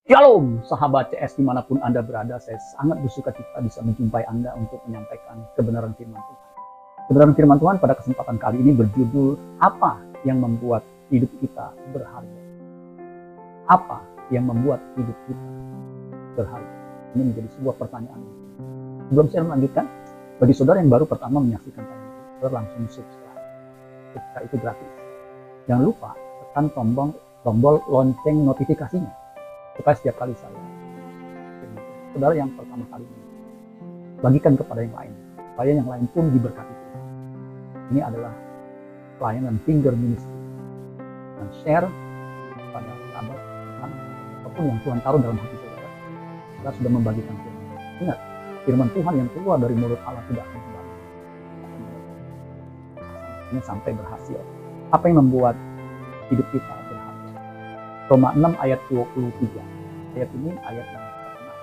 Shalom sahabat CS dimanapun Anda berada, saya sangat bersuka cita bisa menjumpai Anda untuk menyampaikan kebenaran firman Tuhan. Kebenaran firman Tuhan pada kesempatan kali ini berjudul apa yang membuat hidup kita berharga. Apa yang membuat hidup kita berharga? Ini menjadi sebuah pertanyaan. Sebelum saya melanjutkan, bagi saudara yang baru pertama menyaksikan tayangan ini, saudara langsung subscribe. Subscribe itu gratis. Jangan lupa tekan tombol lonceng notifikasinya supaya setiap kali saudara yang pertama kali ini bagikan kepada yang lain, supaya yang lain pun diberkati. Ini adalah pelayanan Finger Ministry, dan share kepada sahabat Tuhan apapun yang Tuhan taruh dalam hati saudara. Saudara sudah membagikan firman. Ingat, firman Tuhan yang keluar dari mulut Allah tidak akan kembali ini sampai berhasil. Apa yang membuat hidup kita berharga? Roma 6 ayat 23. Ayat ini ayat yang terkenal.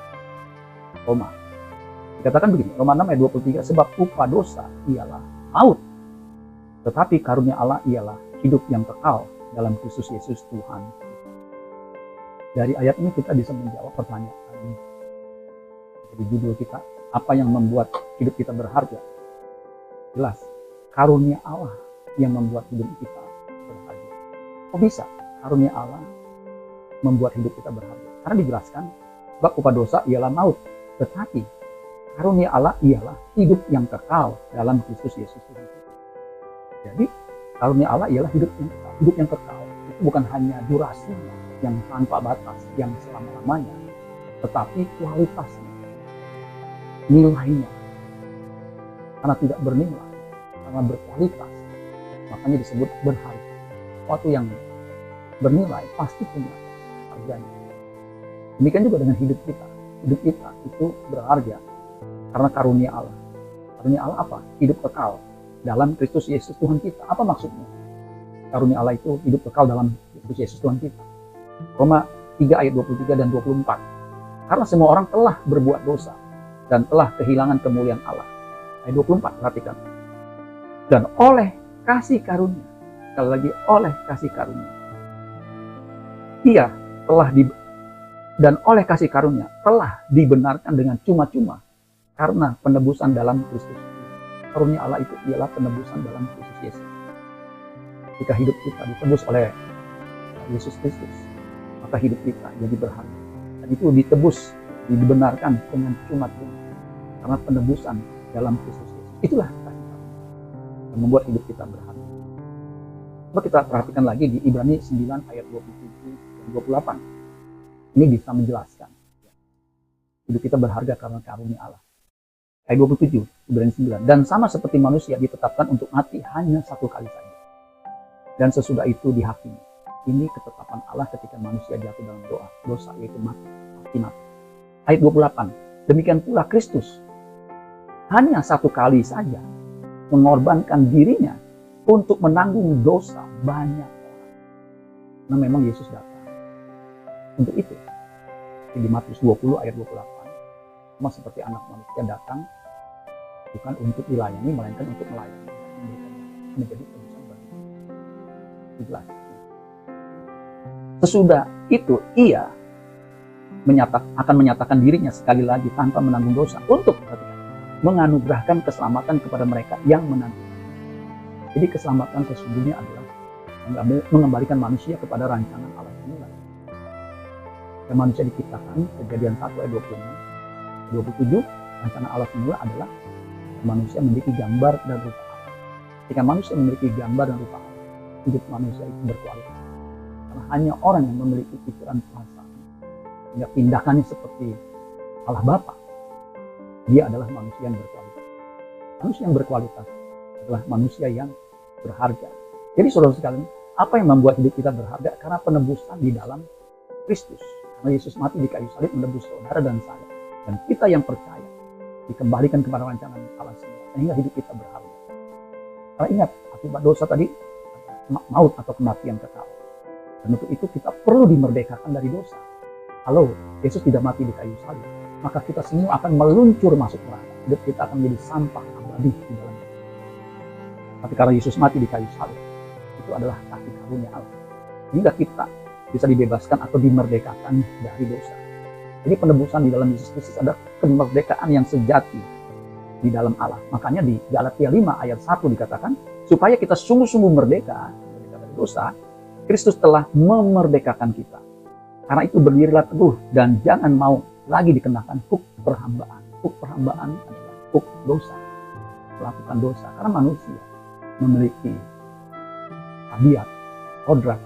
Roma. Dikatakan begini, Roma 6 ayat 23, sebab upah dosa ialah maut, tetapi karunia Allah ialah hidup yang kekal dalam Kristus Yesus Tuhan. Dari ayat ini kita bisa menjawab pertanyaan ini. Jadi judul kita, apa yang membuat hidup kita berharga? Jelas, karunia Allah yang membuat hidup kita berharga. Kok bisa karunia Allah membuat hidup kita berharga? Karena dijelaskan, sebab upah dosa ialah maut, tetapi karunia Allah ialah hidup yang kekal dalam Kristus Yesus Tuhan. Jadi karunia Allah ialah hidup yang kekal. Hidup yang kekal itu bukan hanya durasinya yang tanpa batas, yang selama-lamanya, tetapi kualitasnya, nilainya. Karena tidak bernilai, karena berkualitas, makanya disebut berharga. Sesuatu yang bernilai pasti punya harganya. Demikian juga dengan hidup kita. Hidup kita itu berharga karena karunia Allah. Karunia Allah apa? Hidup kekal dalam Kristus Yesus Tuhan kita. Apa maksudnya? Karunia Allah itu hidup kekal dalam Kristus Yesus Tuhan kita. Roma 3 ayat 23 dan 24. Karena semua orang telah berbuat dosa dan telah kehilangan kemuliaan Allah. Ayat 24, perhatikan. Dan oleh kasih karunia, sekali lagi oleh kasih karunia, dan oleh kasih karunia telah dibenarkan dengan cuma-cuma karena penebusan dalam Kristus. Karunia Allah itu ialah penebusan dalam Kristus Yesus. Jika hidup kita ditebus oleh Yesus Kristus, maka hidup kita jadi berharga. Dan itu ditebus, dibenarkan dengan cuma-cuma karena penebusan dalam Kristus Yesus. Itulah kasih karunia yang membuat hidup kita berharga. Coba kita perhatikan lagi di Ibrani 9 ayat 27 dan 28. Ini bisa menjelaskan hidup kita berharga karena karunia Allah. Ayat 27, Ibrani 9. Dan sama seperti manusia ditetapkan untuk mati hanya satu kali saja, dan sesudah itu dihakimi. Ini ketetapan Allah ketika manusia jatuh dalam dosa, yaitu mati. Ayat 28. Demikian pula Kristus hanya satu kali saja mengorbankan dirinya untuk menanggung dosa banyak orang. Nah, memang Yesus datang untuk itu. Di Matius 20 ayat 28, sama seperti anak manusia datang bukan untuk dilayani, melainkan untuk melayani, menjadi tebusan bagi. Jelas. Sesudah itu ia akan menyatakan dirinya sekali lagi tanpa menanggung dosa untuk menganugerahkan keselamatan kepada mereka yang menantikan. Jadi keselamatan sesungguhnya adalah mengembalikan manusia kepada rancangan Allah semula. Dan manusia diciptakan, Kejadian 1 ayat 26, 27, rancangan Allah semula adalah manusia memiliki gambar dan rupa Allah. Jika manusia memiliki gambar dan rupa Allah, hidup manusia itu berkualitas. Karena hanya orang yang memiliki pikiran perasaan, sehingga tindakannya seperti Allah Bapa, dia adalah manusia yang berkualitas. Manusia yang berkualitas adalah manusia yang berharga. Jadi saudara sekalian, apa yang membuat hidup kita berharga? Karena penebusan di dalam Kristus. Karena Yesus mati di kayu salib menebus saudara dan saya. Dan kita yang percaya dikembalikan kepada rancangan Allah semula, sehingga hidup kita berharga. Karena ingat, akibat dosa tadi maut atau kematian kekal. Dan untuk itu kita perlu dimerdekakan dari dosa. Kalau Yesus tidak mati di kayu salib, maka kita semua akan meluncur masuk neraka. Hidup kita akan menjadi sampah abadi di dalam. Tapi karena Yesus mati di kayu salib, itu adalah kasih karunia Allah. Hingga kita bisa dibebaskan atau dimerdekakan dari dosa. Jadi penebusan di dalam Yesus Kristus adalah kemerdekaan yang sejati di dalam Allah. Makanya di Galatia 5 ayat 1 dikatakan, supaya kita sungguh-sungguh merdeka dari dosa, Kristus telah memerdekakan kita. Karena itu berdirilah teguh dan jangan mau lagi dikenakan huk perhambaan. Huk perhambaan adalah huk dosa, melakukan dosa. Karena manusia memiliki tabiat, kodrat,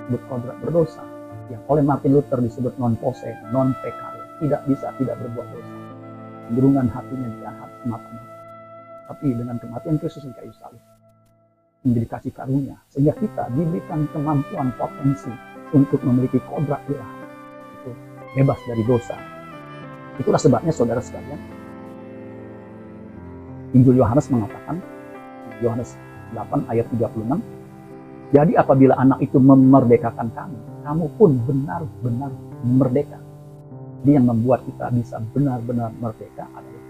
disebut kodrat berdosa, yang oleh Martin Luther disebut non posse, non peccare, tidak bisa tidak berbuat dosa. Cenderungan hatinya jahat semata-mata. Tapi dengan kematian Kristus di kayu salib menjadi kasih karunia, sehingga kita diberikan kemampuan potensi untuk memiliki kodrat ilahi, itu bebas dari dosa. Itulah sebabnya saudara sekalian, Injil Yohanes mengatakan, Yohanes 8 ayat 36, jadi apabila anak itu memerdekakan kamu, kamu pun benar-benar merdeka. Jadi yang membuat kita bisa benar-benar merdeka adalah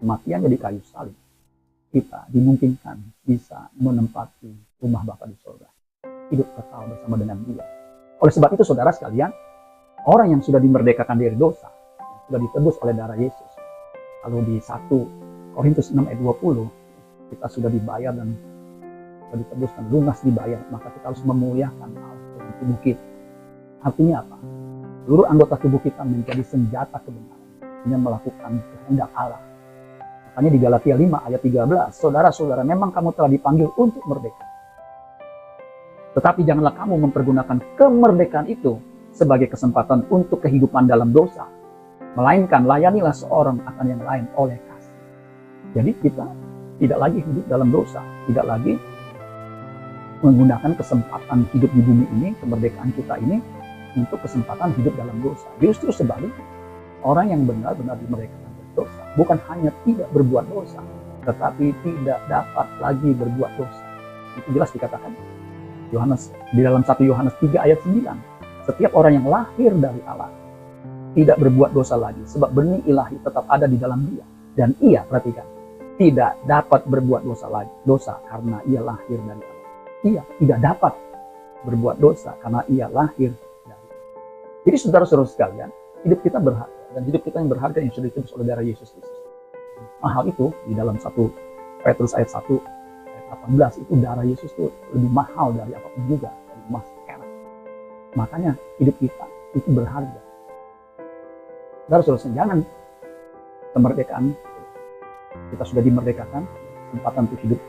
kematiannya di kayu salib. Kita dimungkinkan bisa menempati rumah Bapa di surga, hidup kekal bersama dengan Dia. Oleh sebab itu saudara sekalian, orang yang sudah dimerdekakan dari dosa, yang sudah ditebus oleh darah Yesus, lalu di 1 Korintus 6 ayat 20, kita sudah dibayar dan sudah ditebus dan lunas dibayar, maka kita harus memuliakan Allah dengan tubuh kita. Artinya apa? Seluruh anggota tubuh kita menjadi senjata kebenaran, hanya melakukan kehendak Allah. Makanya di Galatia 5 ayat 13, saudara-saudara, memang kamu telah dipanggil untuk merdeka. Tetapi janganlah kamu mempergunakan kemerdekaan itu sebagai kesempatan untuk kehidupan dalam dosa. Melainkan layanilah seorang akan yang lain oleh kasih. Jadi kita tidak lagi hidup dalam dosa, tidak lagi menggunakan kesempatan hidup di bumi ini, kemerdekaan kita ini, untuk kesempatan hidup dalam dosa. Justru sebaliknya, orang yang benar-benar dimerdekakan dari dosa, bukan hanya tidak berbuat dosa, tetapi tidak dapat lagi berbuat dosa. Itu jelas dikatakan Yohanes di dalam 1 Yohanes 3 ayat 9. Setiap orang yang lahir dari Allah tidak berbuat dosa lagi, sebab benih ilahi tetap ada di dalam dia. Dan ia, perhatikan, tidak dapat berbuat dosa karena ia lahir dari Allah. Ia tidak dapat berbuat dosa karena ia lahir dari Allah. Jadi saudara-saudara sekalian, hidup kita berharga, dan hidup kita yang berharga yang sudah ditebus oleh darah Yesus Kristus. Hal itu di dalam 1 Petrus ayat 1 ayat 18, itu darah Yesus itu lebih mahal dari apapun juga, dari emas, perak. Makanya hidup kita itu berharga. Saudara-saudara, jangan kemerdekaan, kita sudah dimerdekakan, kesempatan untuk hidup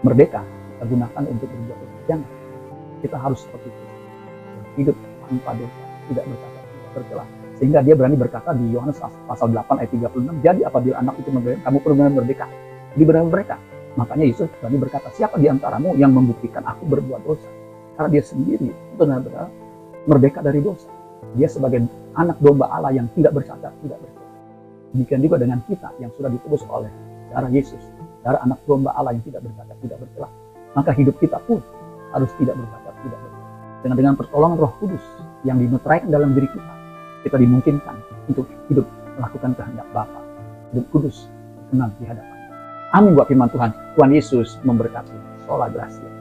merdeka kita gunakan untuk berbuat dosa. Jangan. Kita harus seperti itu, hidup tanpa dosa, tidak berkata, tidak bercela. Sehingga dia berani berkata di Yohanes pasal 8 ayat 36, jadi apabila anak itu merdeka, kamu perlu merdeka. Jadi benar mereka. Makanya Yesus berani berkata, siapa di antaramu yang membuktikan aku berbuat dosa? Karena dia sendiri benar-benar merdeka dari dosa. Dia sebagai anak domba Allah yang tidak bercacat, tidak bercela. Demikian juga dengan kita yang sudah ditebus oleh darah Yesus, darah anak domba Allah yang tidak bercacat, tidak bercela. Maka hidup kita pun harus tidak bercacat, tidak bercela. Dengan pertolongan Roh Kudus yang dimeteraikan dalam diri kita, kita dimungkinkan untuk hidup melakukan kehendak Bapa, hidup kudus, tenang di hadapan. Amin buat firman Tuhan. Tuhan Yesus memberkati. Sola Gracia.